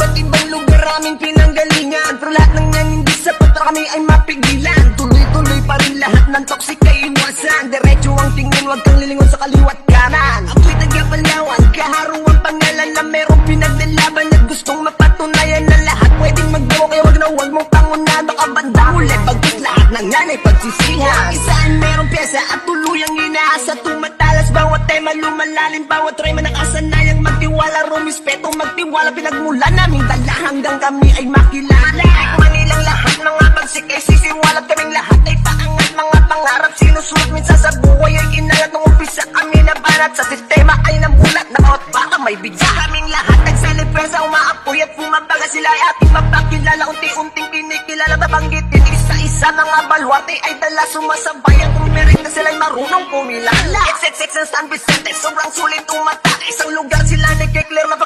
iba't ibang lugar aming pinanggalingan, pero lahat ng yan hindi sapat para kami ay mapigilan. Tuloy-tuloy pa rin lahat ng toxic ay iwasan. Diretso ang tingin, wag kang lilingon sa kaliwat kanan. Ako'y taga-Palawan, kaharuang pangalan na merong pinaglalaban at gustong mapatunayan na lahat pwedeng magdawa. Kaya wag na wag mong pangunado ka banda ulit, pagkat lahat ng yan ay pagsisihan. Isa ay merong pyesa at tuluyang inaasa, tumatalas bawat tema, lumalalim bawat rema. Nakasanayang magtiwala, rumispeto magtiwala, pinagmula naming dala hanggang kami ay makilala. Manilang lahat, mga bagsik ay sisiwalat, kaming lahat ay paangat, mga pangarap sinusulat minsan sa buhay ay inalat. Nung umpisa kami nabanat, sa sistema ay namulat, nakawat baka may bigla. Kaming lahat nagselebrensa, umaapoy at pumabaga, sila ay ating mapakilala. Unti-unting kinikilala, babanggitin isa-isa, mga balwarte ay dala sumasabay. Ang tumirik na sila'y marunong pumilala. XXX ng San Vicente, sobrang sulit umatake. Isang lugar sila nagkiklear na